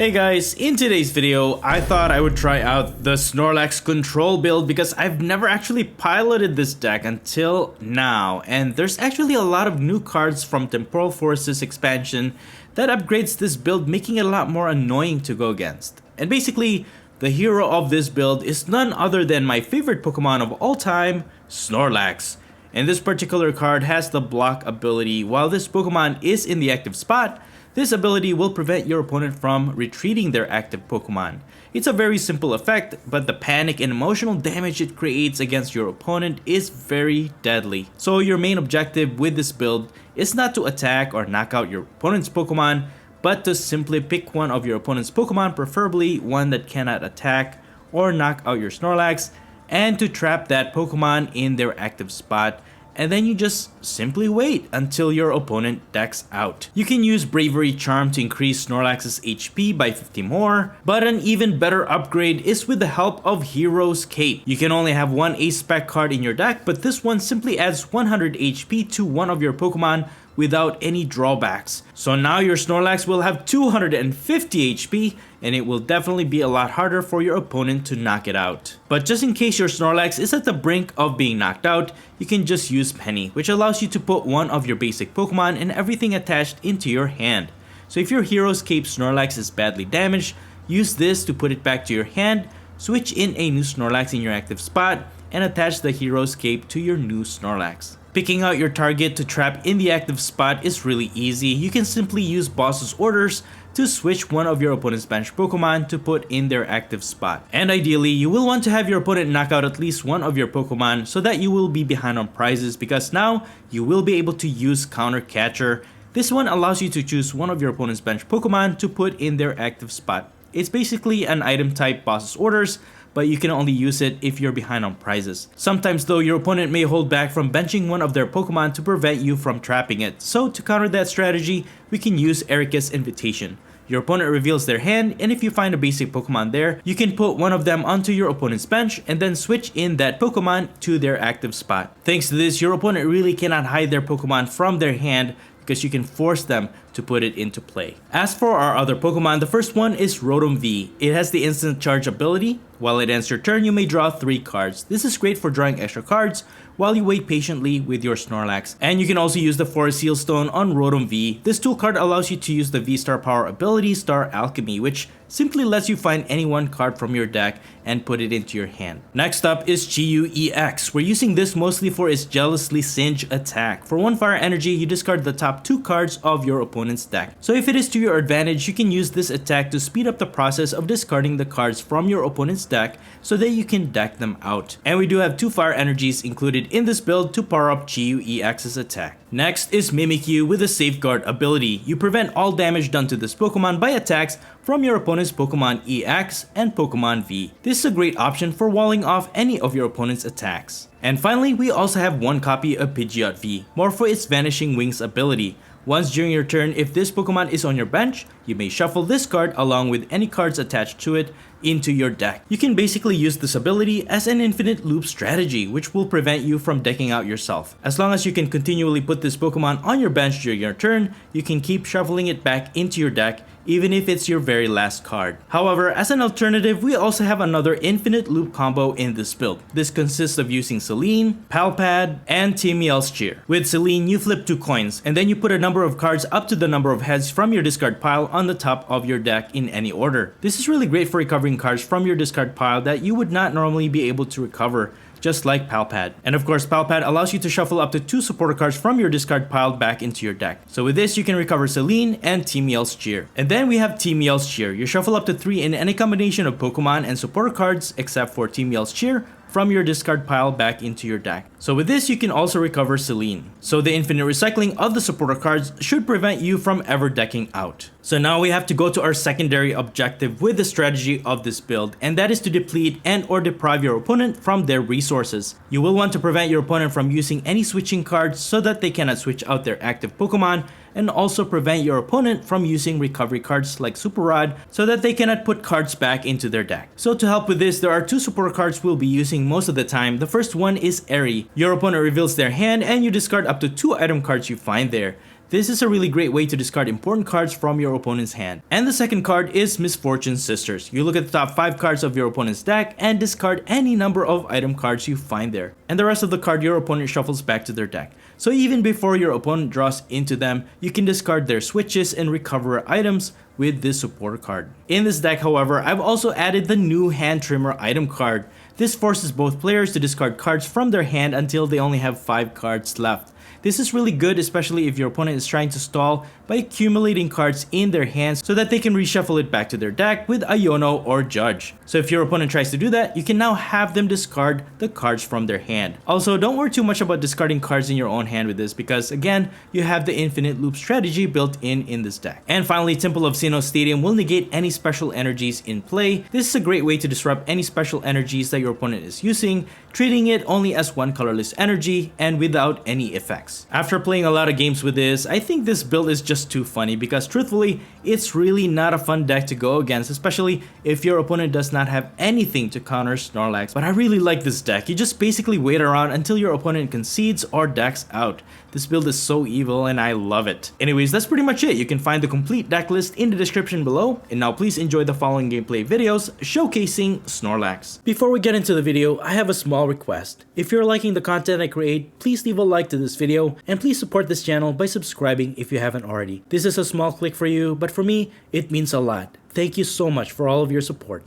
Hey guys, in today's video, I thought I would try out the Snorlax control build because I've never actually piloted this deck until now, and there's actually a lot of new cards from Temporal Forces expansion that upgrades this build, making it a lot more annoying to go against. And basically, the hero of this build is none other than my favorite Pokemon of all time, Snorlax. And this particular card has the block ability. While this Pokemon is in the active spot, this ability will prevent your opponent from retreating their active Pokemon. It's a very simple effect, but the panic and emotional damage it creates against your opponent is very deadly. So your main objective with this build is not to attack or knock out your opponent's Pokemon, but to simply pick one of your opponent's Pokemon, preferably one that cannot attack or knock out your Snorlax, and to trap that Pokemon in their active spot. And then you just simply wait until your opponent decks out. You can use Bravery Charm to increase Snorlax's HP by 50 more, but an even better upgrade is with the help of Hero's Cape. You can only have one Ace Spec card in your deck, but this one simply adds 100 HP to one of your Pokemon without any drawbacks. So now your Snorlax will have 250 HP, and it will definitely be a lot harder for your opponent to knock it out. But just in case your Snorlax is at the brink of being knocked out, you can just use Penny, which allows you to put one of your basic Pokemon and everything attached into your hand. So if your Hero's Cape Snorlax is badly damaged, use this to put it back to your hand, switch in a new Snorlax in your active spot, and attach the Hero's Cape to your new Snorlax. Picking out your target to trap in the active spot is really easy. You can simply use Boss's Orders to switch one of your opponent's bench Pokemon to put in their active spot. And ideally, you will want to have your opponent knock out at least one of your Pokemon so that you will be behind on prizes, because now you will be able to use Counter Catcher. This one allows you to choose one of your opponent's bench Pokemon to put in their active spot. It's basically an item type Boss's Orders, but you can only use it if you're behind on prizes. Sometimes though, your opponent may hold back from benching one of their Pokemon to prevent you from trapping it. So to counter that strategy, we can use Erika's Invitation. Your opponent reveals their hand, and if you find a basic Pokemon there, you can put one of them onto your opponent's bench and then switch in that Pokemon to their active spot. Thanks to this, your opponent really cannot hide their Pokemon from their hand, because you can force them to put it into play. As for our other Pokemon, the first one is Rotom V. It has the instant charge ability. While it ends your turn, you may draw 3 cards. This is great for drawing extra cards while you wait patiently with your Snorlax. And you can also use the Forest Seal Stone on Rotom V. This tool card allows you to use the VSTAR power ability, Star Alchemy, which simply lets you find any one card from your deck and put it into your hand. Next up is Chi-Yu EX. We're using this mostly for its Jealously Singe attack. For 1 fire energy, you discard the top 2 cards of your opponent's deck. So if it is to your advantage, you can use this attack to speed up the process of discarding the cards from your opponent's deck so that you can deck them out. And we do have 2 fire energies included in this build to power up Chi-Yu EX's attack. Next is Mimikyu with a Safeguard ability. You prevent all damage done to this Pokemon by attacks from your opponent's Pokemon EX and Pokemon V. This is a great option for walling off any of your opponent's attacks. And finally, we also have 1 copy of Pidgeot V, more for its Vanishing Wings ability. Once during your turn, if this Pokemon is on your bench, you may shuffle this card along with any cards attached to it into your deck. You can basically use this ability as an infinite loop strategy, which will prevent you from decking out yourself. As long as you can continually put this Pokemon on your bench during your turn, you can keep shuffling it back into your deck even if it's your very last card. However, as an alternative, we also have another infinite loop combo in this build. This consists of using Celine, Palpad, and Team Yell's Cheer. With Celine, you flip 2 coins, and then you put a number of cards up to the number of heads from your discard pile on the top of your deck in any order. This is really great for recovering cards from your discard pile that you would not normally be able to recover, just like Palpad. And of course, Palpad allows you to shuffle up to 2 supporter cards from your discard pile back into your deck. So with this, you can recover Celine and Team Yell's Cheer. And then we have Team Yell's Cheer. You shuffle up to 3 in any combination of Pokemon and supporter cards except for Team Yell's Cheer from your discard pile back into your deck. So with this, you can also recover Celine. So the infinite recycling of the supporter cards should prevent you from ever decking out. So now we have to go to our secondary objective with the strategy of this build, and that is to deplete and or deprive your opponent from their resources. You will want to prevent your opponent from using any switching cards so that they cannot switch out their active Pokemon, and also prevent your opponent from using recovery cards like Super Rod so that they cannot put cards back into their deck. So to help with this, there are 2 support cards we'll be using most of the time. The first one is Eri. Your opponent reveals their hand and you discard up to 2 item cards you find there. This is a really great way to discard important cards from your opponent's hand. And the second card is Misfortune's Sisters. You look at the top 5 cards of your opponent's deck and discard any number of item cards you find there. And the rest of the card your opponent shuffles back to their deck. So even before your opponent draws into them, you can discard their switches and recover items with this supporter card. In this deck, however, I've also added the new Hand Trimmer item card. This forces both players to discard cards from their hand until they only have 5 cards left. This is really good, especially if your opponent is trying to stall by accumulating cards in their hands so that they can reshuffle it back to their deck with Iono or Judge. So if your opponent tries to do that, you can now have them discard the cards from their hand. Also, don't worry too much about discarding cards in your own hand with this because again, you have the infinite loop strategy built in this deck. And finally, Temple of Sinnoh Stadium will negate any special energies in play. This is a great way to disrupt any special energies that your opponent is using, treating it only as one colorless energy and without any effects. After playing a lot of games with this, I think this build is just too funny because truthfully, it's really not a fun deck to go against, especially if your opponent does not have anything to counter Snorlax. But I really like this deck. You just basically wait around until your opponent concedes or decks out. This build is so evil and I love it. Anyways, that's pretty much it. You can find the complete deck list in the description below. And now please enjoy the following gameplay videos showcasing Snorlax. Before we get into the video, I have a small request. If you're liking the content I create, please leave a like to this video and please support this channel by subscribing if you haven't already. This is a small click for you, but for me, it means a lot. Thank you so much for all of your support.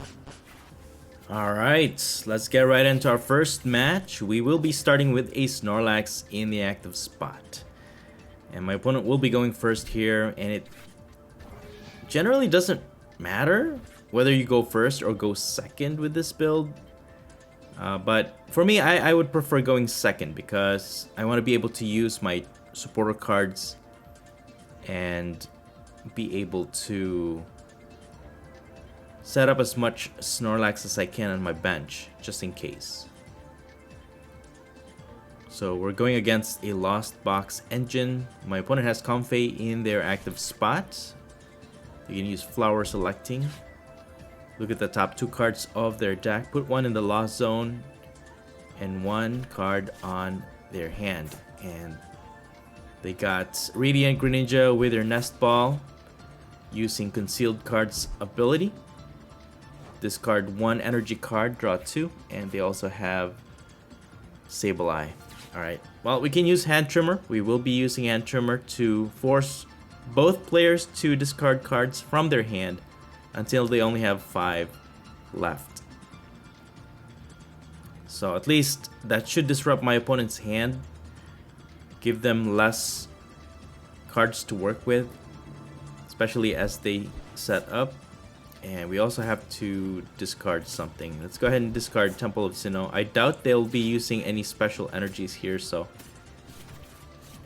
Alright, let's get right into our first match. We will be starting with a Snorlax in the active spot. And my opponent will be going first here, and it generally doesn't matter whether you go first or go second with this build. But for me, I would prefer going second because I want to be able to use my supporter cards and be able to set up as much Snorlax as I can on my bench, just in case. So we're going against a Lost Box engine. My opponent has Comfey in their active spot. You can use Flower Selecting. Look at the top 2 cards of their deck. Put one in the Lost Zone and 1 card on their hand. And they got Radiant Greninja with their Nest Ball using Concealed Cards ability. Discard 1 energy card, draw 2, and they also have Sableye. Alright, well, we can use Hand Trimmer. We will be using Hand Trimmer to force both players to discard cards from their hand until they only have 5 left. So at least that should disrupt my opponent's hand, give them less cards to work with, especially as they set up. And we also have to discard something. Let's go ahead and discard Temple of Sinnoh. I doubt they'll be using any special energies here, so.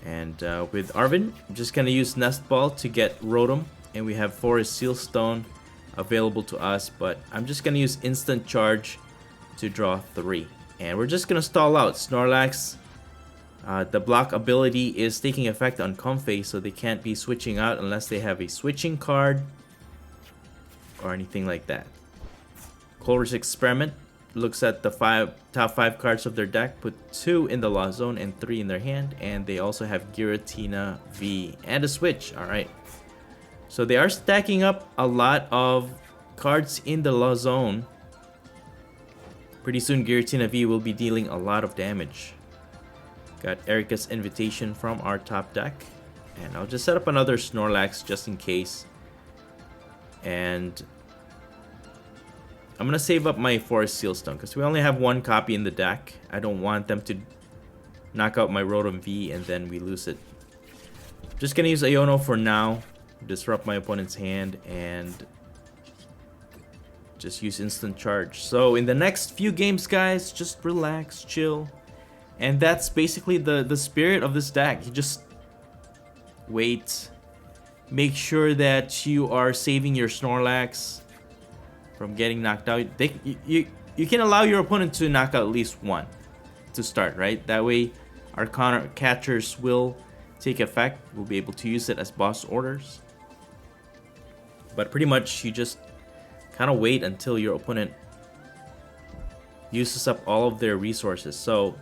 And with Arven, I'm just gonna use Nest Ball to get Rotom, and we have Forest Sealstone available to us, but I'm just gonna use Instant Charge to draw 3. And we're just gonna stall out. Snorlax, the block ability is taking effect on Comfey, so they can't be switching out unless they have a switching card or anything like that. Colress Experiment looks at the top 5 cards of their deck, put 2 in the Lost Zone and 3 in their hand, and they also have Giratina V and a switch. Alright, so they are stacking up a lot of cards in the Lost Zone. Pretty soon Giratina V will be dealing a lot of damage. Got Erika's Invitation from our top deck, and I'll just set up another Snorlax just in case. And I'm gonna save up my Forest Sealstone because we only have 1 copy in the deck. I don't want them to knock out my Rotom V and then we lose it. Just gonna use Iono for now, disrupt my opponent's hand, and just use Instant Charge. So in the next few games, guys, just relax, chill. And that's basically the spirit of this deck. You just wait. Make sure that you are saving your Snorlax from getting knocked out. You can allow your opponent to knock out at least 1 to start, right? That way our counter catchers will take effect. We'll be able to use it as boss orders. But pretty much you just kind of wait until your opponent uses up all of their resources. So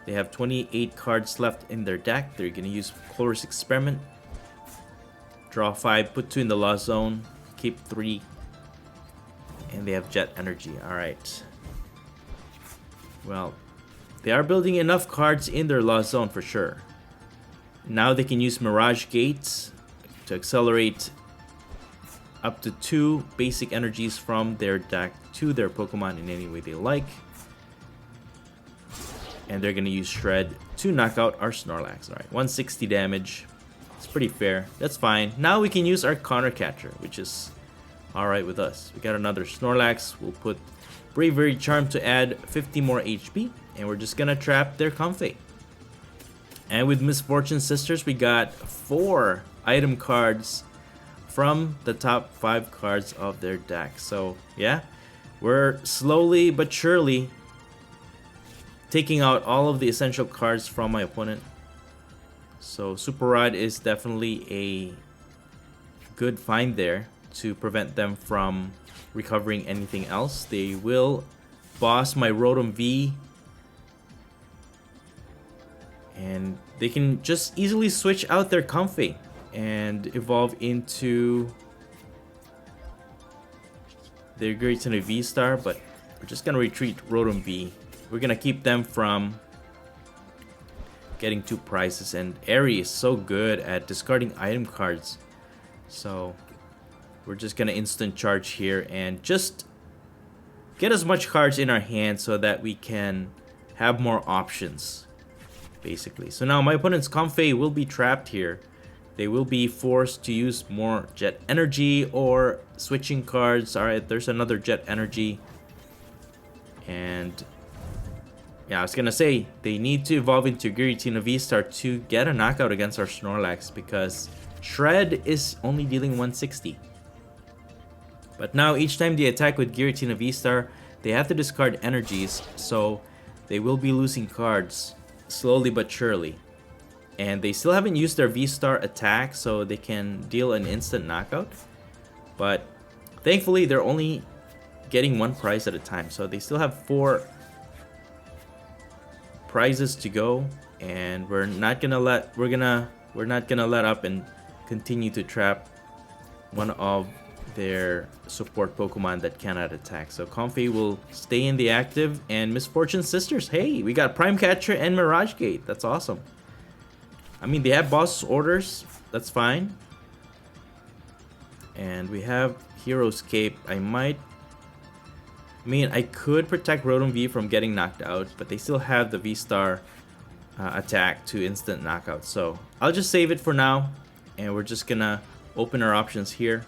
they have 28 cards left in their deck. They're going to use Colress Experiment Draw 5, put 2 in the lost zone, keep 3. And they have jet energy. Alright. Well, they are building enough cards in their lost zone for sure. Now they can use Mirage Gates to accelerate up to 2 basic energies from their deck to their Pokemon in any way they like. And they're going to use Shred to knock out our Snorlax. Alright, 160 damage. It's pretty fair. That's fine. Now we can use our Counter Catcher, which is alright with us. We got another Snorlax. We'll put Bravery Charm to add 50 more HP. And we're just going to trap their Comfey. And with Misfortune Sisters, we got 4 item cards from the top 5 cards of their deck. So yeah, we're slowly but surely taking out all of the essential cards from my opponent. So Super Rod is definitely a good find there to prevent them from recovering anything else. They will boss my Rotom V, and they can just easily switch out their Comfey and evolve into their Giratina VSTAR, but we're just gonna retreat Rotom V. We're gonna keep them from getting 2 prizes, and Airy is so good at discarding item cards. So we're just gonna instant charge here and just get as much cards in our hand so that we can have more options, basically. So now my opponent's Comfey will be trapped here. They will be forced to use more jet energy or switching cards. Alright, there's another jet energy. And yeah, I was gonna say, they need to evolve into Giratina V-Star to get a knockout against our Snorlax, because Shred is only dealing 160. But now each time they attack with Giratina V-Star, they have to discard energies, so they will be losing cards slowly but surely. And they still haven't used their V-Star attack, so they can deal an instant knockout. But thankfully, they're only getting 1 prize at a time, so they still have 4 prizes to go. And we're not gonna let up and continue to trap one of their support Pokemon that cannot attack. So Comfey will stay in the active, and Misfortune Sisters. Hey, we got Prime Catcher and Mirage Gate. That's awesome. I mean, they have boss orders, that's fine. And we have Hero's Cape. I could protect Rotom V from getting knocked out, but they still have the V-Star attack to instant knockout. So I'll just save it for now, and we're just gonna open our options here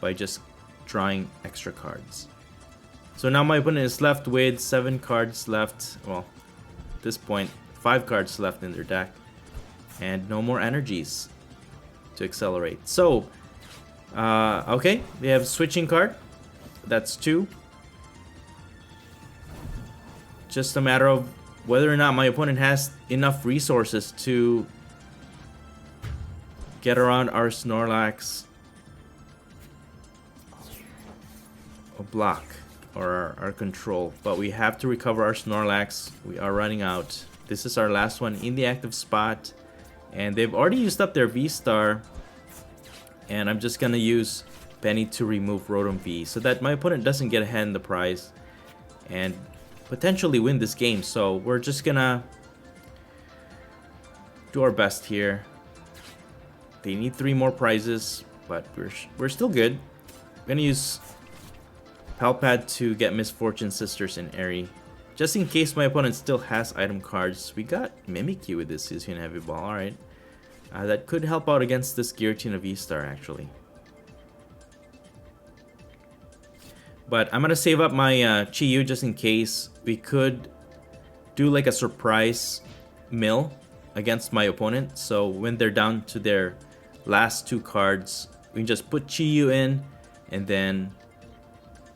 by just drawing extra cards. So now my opponent is left with 7 cards left. Well, at this point, 5 cards left in their deck. And no more energies to accelerate. So, okay, they have switching card. That's 2. Just a matter of whether or not my opponent has enough resources to get around our Snorlax or block, or our control. But we have to recover our Snorlax. We are running out. This is our last one in the active spot. And they've already used up their V-Star. And I'm just gonna use Penny to remove Rotom V so that my opponent doesn't get ahead in the prize and potentially win this game. So we're just gonna do our best here. They need 3 more prizes, but we're still good. I'm gonna use Palpad to get Misfortune Sisters and Airy, just in case my opponent still has item cards. We got Mimikyu with this Hisuian Heavy Ball. Alright. That could help out against this Giratina V-Star, actually. But I'm gonna save up my Chi-Yu just in case. We could do like a surprise mill against my opponent. So when they're down to their last 2 cards, we can just put Chi-Yu in and then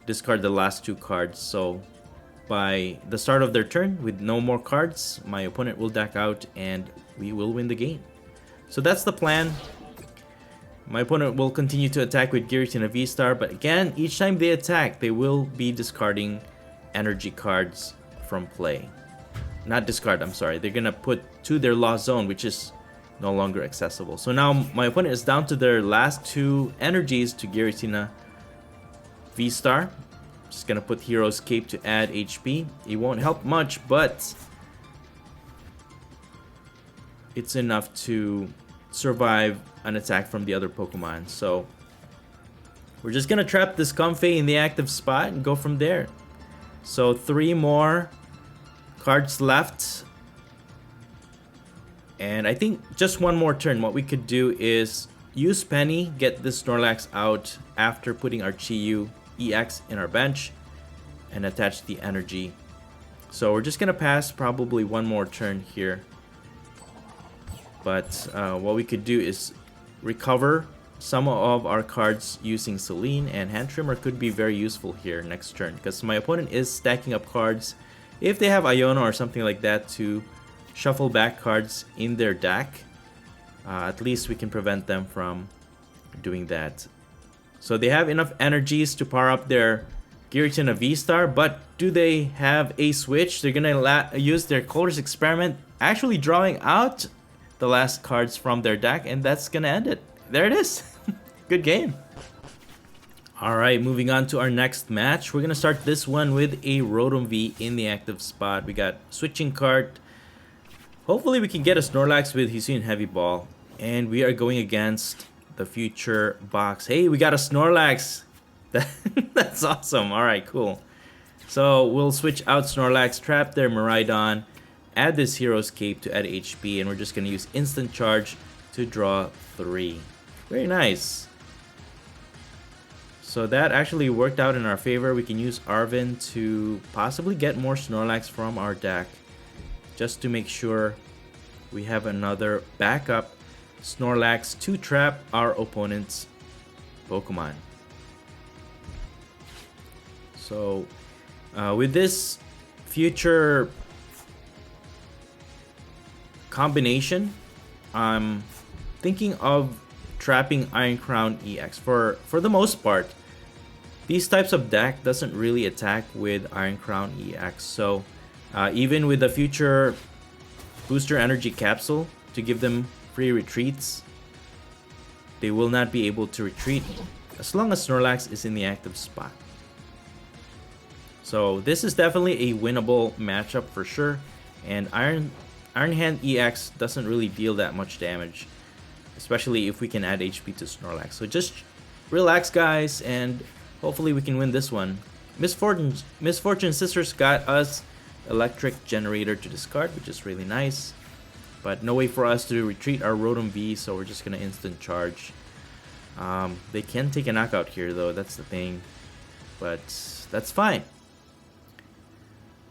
discard the last 2 cards. So by the start of their turn, with no more cards, my opponent will deck out and we will win the game. So that's the plan. My opponent will continue to attack with Giratina V-Star, but again, each time they attack, they will be discarding energy cards from play. Not discard, I'm sorry. They're gonna put to their lost zone, which is no longer accessible. So now my opponent is down to their last 2 energies to Giratina VSTAR. Just gonna put Hero's Cape to add HP. It won't help much, but it's enough to survive an attack from the other Pokemon. So we're just gonna trap this Comfey in the active spot and go from there. So 3 more cards left. And I think just one more turn. What we could do is use Penny, get this Snorlax out after putting our Chi-Yu EX in our bench, and attach the energy. So we're just gonna pass probably one more turn here. But what we could do is recover some of our cards using Celine, and Hand Trimmer could be very useful here next turn, because my opponent is stacking up cards. If they have Iono or something like that to shuffle back cards in their deck, at least we can prevent them from doing that. So they have enough energies to power up their Giratina V-Star, but do they have a switch? They're gonna use their Color's Experiment, actually drawing out the last cards from their deck, and that's gonna end it. There it is. Good game. Alright, moving on to our next match. We're gonna start this one with a Rotom V in the active spot. We got switching card. Hopefully we can get a Snorlax with Hisuian Heavy Ball. And we are going against the future box. Hey, we got a Snorlax. That's awesome. Alright, cool. So we'll switch out Snorlax, trap their Miraidon, add this Hero's Cape to add HP, and we're just gonna use Instant Charge to draw 3. Very nice. So that actually worked out in our favor. We can use Arven to possibly get more Snorlax from our deck, just to make sure we have another backup Snorlax to trap our opponent's Pokemon. So with this future combination, I'm thinking of trapping Iron Crown EX. For the most part, these types of deck doesn't really attack with Iron Crown EX. So even with the future booster energy capsule to give them free retreats, they will not be able to retreat as long as Snorlax is in the active spot. So this is definitely a winnable matchup for sure, and Iron Hand EX doesn't really deal that much damage, especially if we can add HP to Snorlax. So just relax, guys, and hopefully we can win this one. Misfortune Sisters got us Electric Generator to discard, which is really nice, but no way for us to retreat our Rotom V, so we're just gonna instant charge. They can take a knockout here though, that's the thing, but that's fine.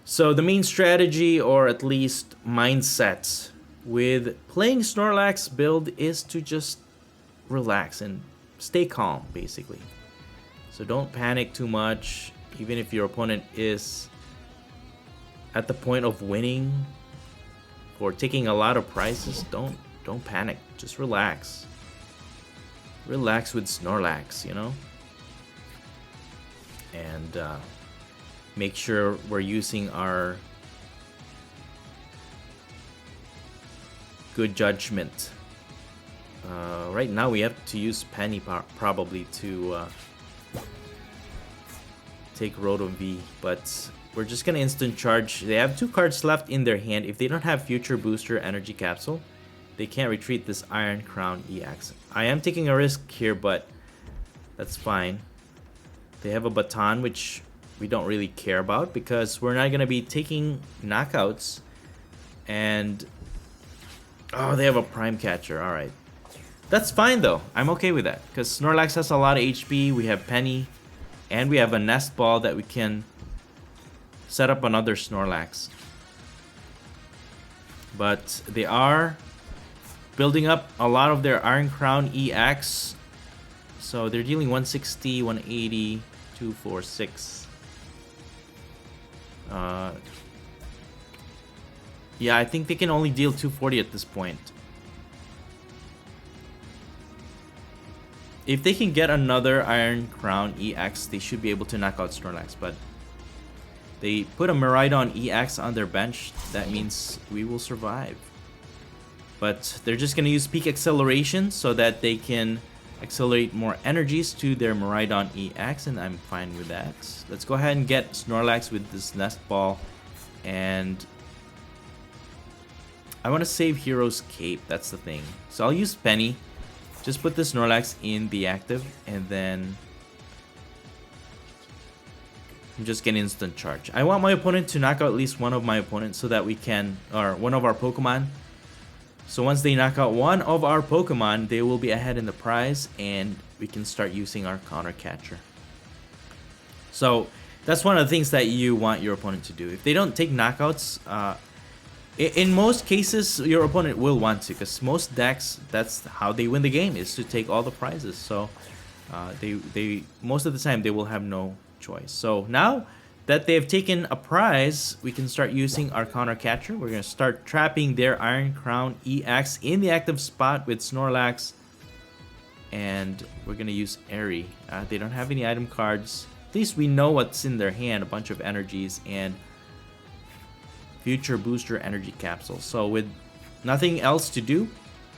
So the main strategy, or at least mindset, with playing Snorlax build is to just relax and stay calm, basically. So don't panic too much, even if your opponent is at the point of winning or taking a lot of prizes. Don't panic, just relax. Relax with Snorlax, you know? And make sure we're using our good judgment. Right now we have to use Penny probably to take Rotom V, but we're just gonna instant charge. They have 2 cards left in their hand. If they don't have future booster energy capsule, they can't retreat this Iron Crown EX. I am taking a risk here, but that's fine. They have a Baton, which we don't really care about because we're not gonna be taking knockouts. And oh, they have a Prime Catcher. All right, that's fine though. I'm okay with that because Snorlax has a lot of HP. We have Penny, and we have a Nest Ball that we can set up another Snorlax. But they are building up a lot of their Iron Crown EX. So they're dealing 160, 180, 246. Yeah, I think they can only deal 240 at this point. If they can get another Iron Crown EX, they should be able to knock out Snorlax, but they put a Miraidon EX on their bench. That means we will survive. But they're just going to use peak acceleration so that they can accelerate more energies to their Miraidon EX, and I'm fine with that. Let's go ahead and get Snorlax with this Nest Ball, and I want to save Hero's Cape, that's the thing. So I'll use Penny, just put the Snorlax in the active, and then I'm just getting instant charge. I want my opponent to knock out at least one of my opponents so that we can, or one of our Pokemon. So once they knock out one of our Pokemon, they will be ahead in the prize, and we can start using our counter catcher. So that's one of the things that you want your opponent to do. If they don't take knockouts, in most cases your opponent will want to, because most decks, that's how they win the game, is to take all the prizes. So they most of the time they will have no choice. So now that they have taken a prize, we can start using our counter catcher. We're going to start trapping their Iron Crown EX in the active spot with Snorlax, and we're going to use Airy. They don't have any item cards. At least we know what's in their hand, a bunch of energies and future booster energy capsules. So with nothing else to do,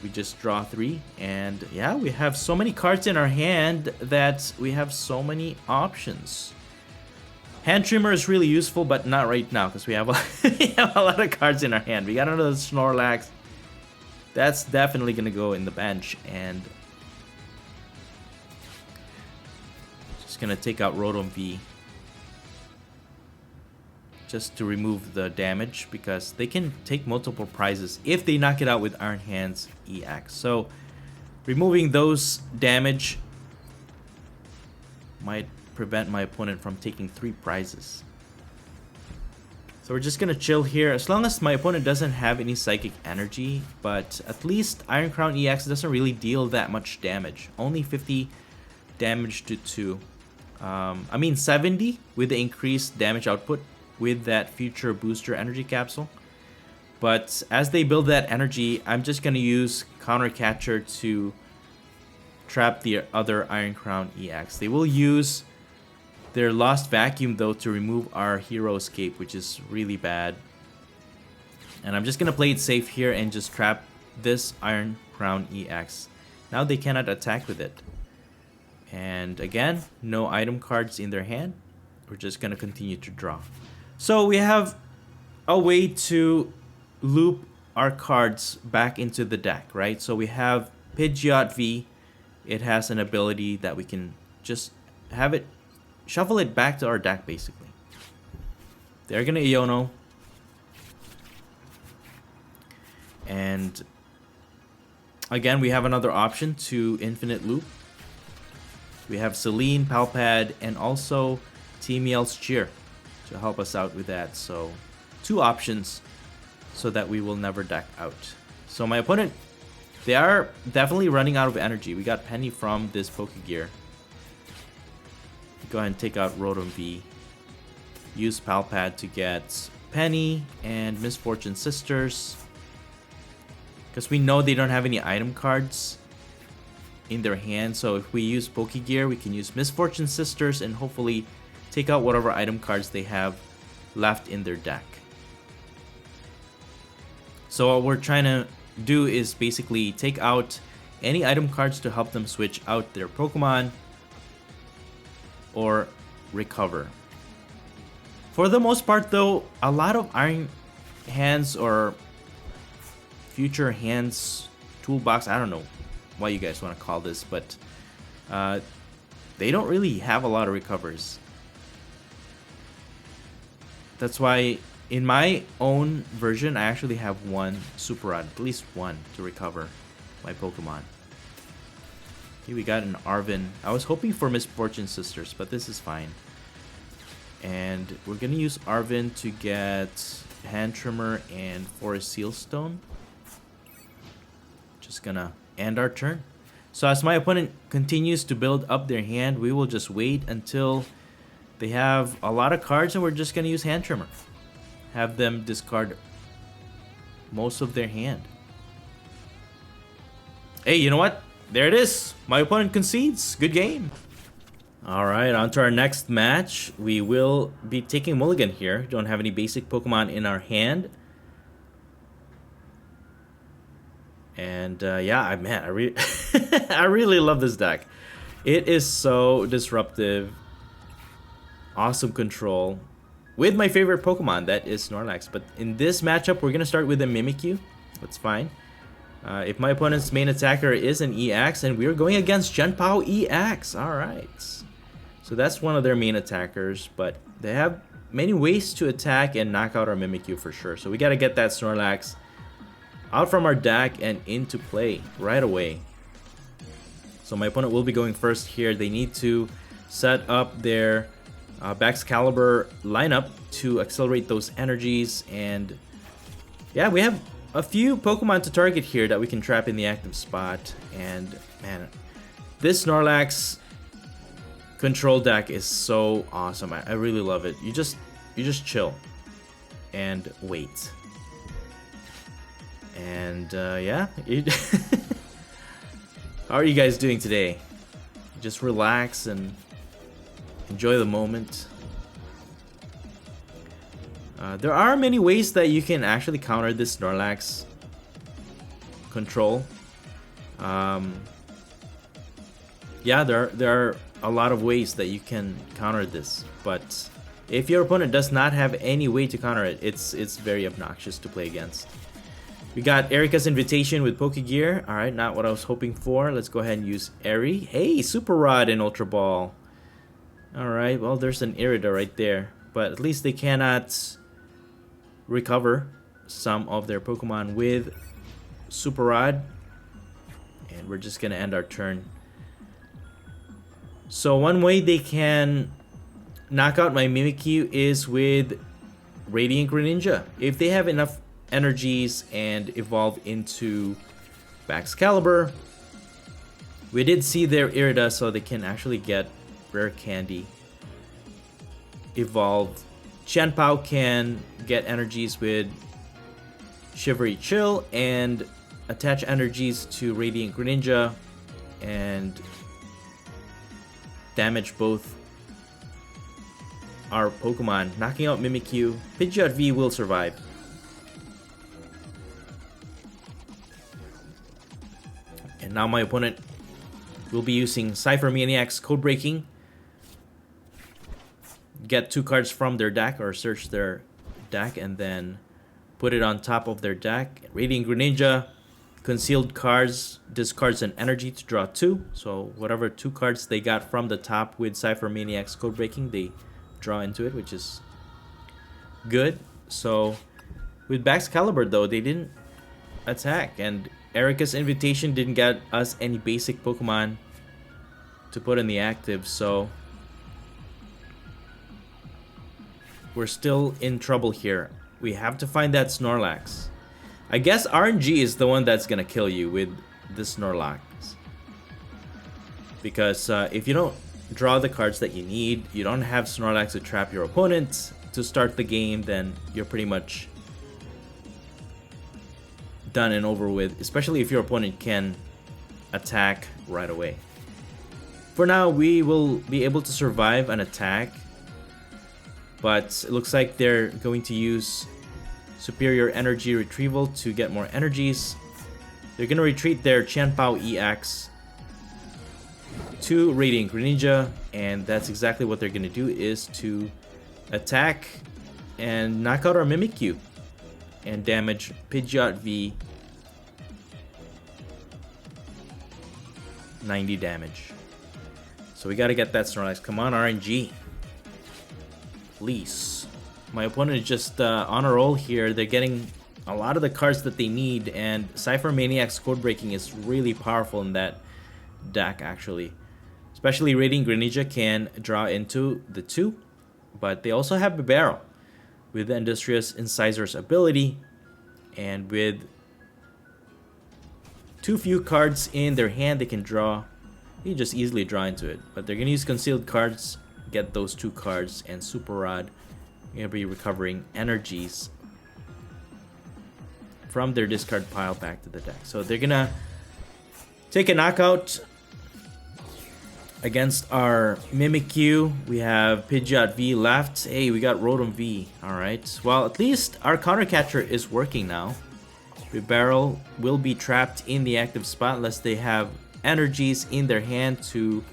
we just draw 3, and yeah, we have so many cards in our hand that we have so many options. Hand Trimmer is really useful, but not right now, because we have a lot of cards in our hand. We got another Snorlax. That's definitely going to go in the bench, and just going to take out Rotom V just to remove the damage, because they can take multiple prizes if they knock it out with Iron Hands EX. So removing those damage might prevent my opponent from taking 3 prizes. So we're just gonna chill here as long as my opponent doesn't have any psychic energy, but at least Iron Crown EX doesn't really deal that much damage. Only 50 damage to 2. I mean 70 with the increased damage output with that future booster energy capsule. But as they build that energy, I'm just gonna use counter catcher to trap the other Iron Crown EX. They will use their Lost Vacuum though to remove our Hero Escape, which is really bad. And I'm just gonna play it safe here and just trap this Iron Crown EX. Now they cannot attack with it. And again, no item cards in their hand. We're just gonna continue to draw. So we have a way to loop our cards back into the deck, right? So we have Pidgeot V. It has an ability that we can just have it shuffle it back to our deck, basically. They're gonna Iono. And again, we have another option to infinite loop. We have Celine, Palpad, and also Team Yell's Cheer to help us out with that. So 2 options so that we will never deck out. So my opponent, they are definitely running out of energy. We got Penny from this Pokegear. Go ahead and take out Rotom V. Use Palpad to get Penny and Misfortune Sisters, because we know they don't have any item cards in their hand. So if we use Pokegear, we can use Misfortune Sisters and hopefully take out whatever item cards they have left in their deck. So what we're trying to do is basically take out any item cards to help them switch out their Pokemon or recover. For the most part though, a lot of Iron Hands or Future Hands toolbox, I don't know what you guys want to call this, but they don't really have a lot of recovers. That's why in my own version, I actually have 1 Super Rod, at least 1 to recover my Pokemon. Okay, we got an Arven. I was hoping for Misfortune Sisters, but this is fine. And we're gonna use Arven to get Hand Trimmer and Forest Sealstone. Just gonna end our turn. So as my opponent continues to build up their hand, we will just wait until they have a lot of cards, and we're just gonna use Hand Trimmer. Have them discard most of their hand. Hey, you know what? There it is. My opponent concedes. Good game. Alright, on to our next match. We will be taking Mulligan here. Don't have any basic Pokemon in our hand. And yeah, man, I really love this deck. It is so disruptive. Awesome control. With my favorite Pokemon, that is Snorlax. But in this matchup, we're going to start with a Mimikyu. That's fine. If my opponent's main attacker is an EX, and we're going against Chien-Pao EX. Alright. So that's one of their main attackers. But they have many ways to attack and knock out our Mimikyu for sure. So we got to get that Snorlax out from our deck and into play right away. So my opponent will be going first here. They need to set up their Baxcalibur lineup to accelerate those energies. And yeah, we have a few Pokemon to target here that we can trap in the active spot. And man, this Snorlax control deck is so awesome. I really love it. You just chill and wait. And yeah, how are you guys doing today? Just relax and enjoy the moment. There are many ways that you can actually counter this Snorlax control. Yeah, there are a lot of ways that you can counter this, but if your opponent does not have any way to counter it, it's very obnoxious to play against. We got Erika's Invitation with Pokegear. Alright, not what I was hoping for. Let's go ahead and use Eri. Hey, Super Rod and Ultra Ball. Alright, well, there's an Irida right there. But at least they cannot recover some of their Pokemon with Super Rod. And we're just going to end our turn. So one way they can knock out my Mimikyu is with Radiant Greninja. If they have enough energies and evolve into Baxcalibur, we did see their Irida, so they can actually get Rare Candy evolved. Chien-Pao can get energies with Shivery Chill and attach energies to Radiant Greninja and damage both our Pokemon, knocking out Mimikyu. Pidgeot V will survive. And now my opponent will be using Cypher Maniac's Code Breaking. Get 2 cards from their deck or search their deck and then put it on top of their deck. Radiant Greninja, concealed cards, discards an energy to draw 2. So whatever 2 cards they got from the top with Cypher Maniac's Code Breaking, they draw into it, which is good. So with Baxcalibur though, they didn't attack, and Erika's Invitation didn't get us any basic Pokemon to put in the active, so we're still in trouble here. We have to find that Snorlax. I guess RNG is the one that's gonna kill you with this Snorlax, because if you don't draw the cards that you need, you don't have Snorlax to trap your opponent to start the game, then you're pretty much done and over with, especially if your opponent can attack right away. For now, we will be able to survive an attack, but it looks like they're going to use Superior Energy Retrieval to get more energies. They're going to retreat their Chien-Pao EX to Radiant Greninja, and that's exactly what they're going to do, is to attack and knock out our Mimikyu and damage Pidgeot V. 90 damage. So we gotta get that Snorlax. Come on, RNG. Please. My opponent is just on a roll here. They're getting a lot of the cards that they need, and Cypher Maniac's Code Breaking is really powerful in that deck, actually. Especially Radiant Greninja can draw into the 2, but they also have Bibarel with the Industrious Incisor's ability, and with too few cards in their hand they can draw. You can just easily draw into it, but they're gonna use concealed cards, get those 2 cards, and Super Rod. You're gonna be recovering energies from their discard pile back to the deck. So they're gonna take a knockout against our Mimikyu. We have Pidgeot V left. Hey, we got Rotom V. Alright. Well, at least our counter catcher is working now. Bibarel will be trapped in the active spot unless they have energies in their hand to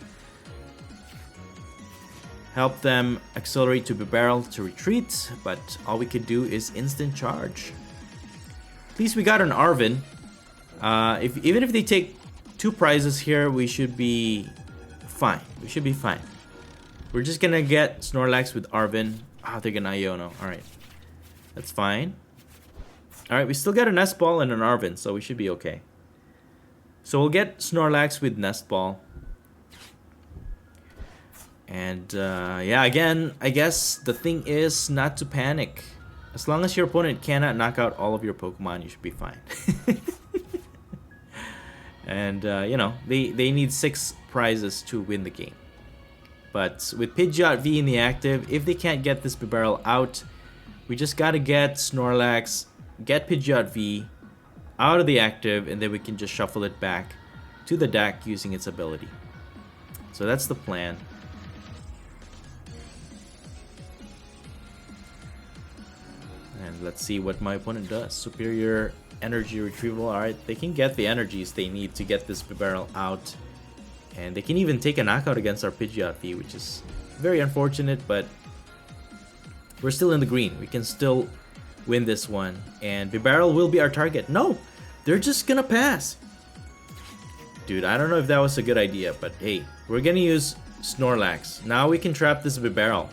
help them accelerate to Bibarel to retreat, but all we could do is instant charge. At least we got an Arven. Even if they take 2 prizes here, we should be fine. We should be fine. We're just gonna get Snorlax with Arven. Ah, they're gonna Iono. Alright. That's fine. Alright, we still got a Nest Ball and an Arven, so we should be okay. So we'll get Snorlax with Nest Ball. And yeah, again, I guess the thing is not to panic. As long as your opponent cannot knock out all of your Pokemon, you should be fine. And you know, they need 6 prizes to win the game. But with Pidgeot V in the active, if they can't get this Bibarel out, we just gotta get Snorlax, get Pidgeot V out of the active, and then we can just shuffle it back to the deck using its ability. So that's the plan. And let's see what my opponent does. Superior energy retrieval. Alright, they can get the energies they need to get this Bibarel out. And they can even take a knockout against our Pidgeot V, which is very unfortunate, but we're still in the green. We can still win this one. And Bibarel will be our target. No! They're just gonna pass. Dude, I don't know if that was a good idea, but hey, we're gonna use Snorlax. Now we can trap this Bibarel.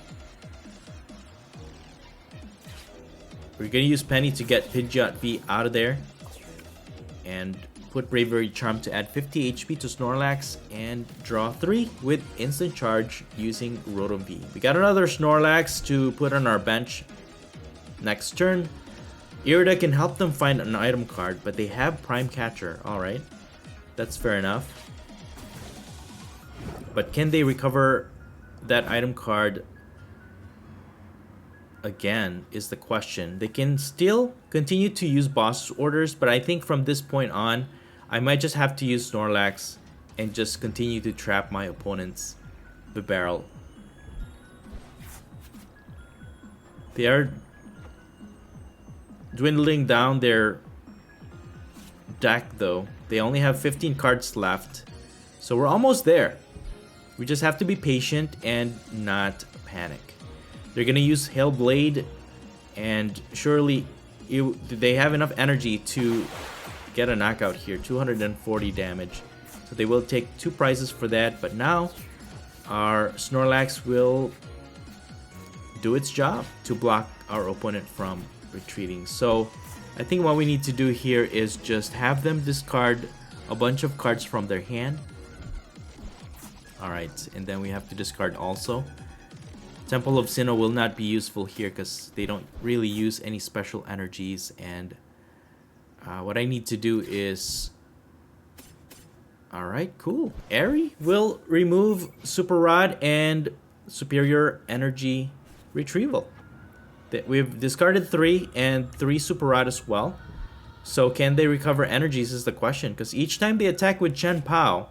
We're gonna use Penny to get Pidgeot V out of there. And put Bravery Charm to add 50 HP to Snorlax and draw 3 with instant charge using Rotom V. We got another Snorlax to put on our bench next turn. Irida can help them find an item card, but they have Prime Catcher. Alright, that's fair enough. But can they recover that item card again is the question. They can still continue to use boss orders, but I think from this point on, I might just have to use Snorlax and just continue to trap my opponent's Bibarel. They are dwindling down their deck though. They only have 15 cards left. So we're almost there. We just have to be patient and not panic. They're gonna use Hellblade, and surely they have enough energy to get a knockout here. 240 damage. So they will take 2 prizes for that, but now our Snorlax will do its job to block our opponent from retreating. So I think what we need to do here is just have them discard a bunch of cards from their hand. Alright, and then we have to discard also. Temple of Sinnoh will not be useful here because they don't really use any special energies, and what I need to do is... Alright, cool. Airy will remove Super Rod and Superior Energy Retrieval. We've discarded 3 and 3 Super Rod as well. So can they recover energies is the question, because each time they attack with Chien-Pao,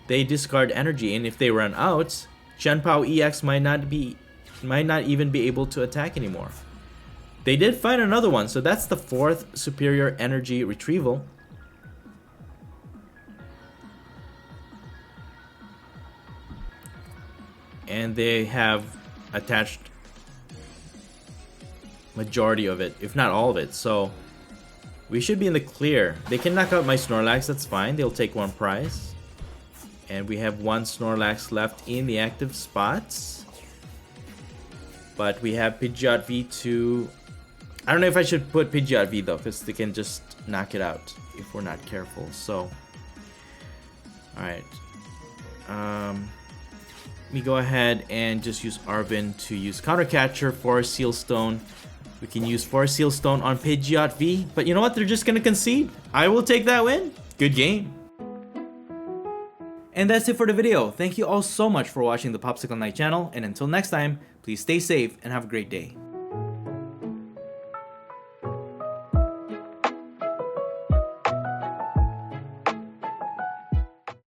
they discard energy, and if they run out, Chien-Pao EX might not even be able to attack anymore. They did find another one, so that's the 4th Superior Energy Retrieval. And they have attached majority of it, if not all of it, so we should be in the clear. They can knock out my Snorlax, that's fine. They'll take 1 prize. And we have 1 Snorlax left in the active spots. But we have Pidgeot V to... I don't know if I should put Pidgeot V though, because they can just knock it out if we're not careful. So, alright. Let me go ahead and just use Arven to use Counter Catcher for Seal Stone. We can use Force Seal Stone on Pidgeot V. But you know what? They're just going to concede. I will take that win. Good game. And that's it for the video. Thank you all so much for watching the Popsicleknight channel. And until next time, please stay safe and have a great day.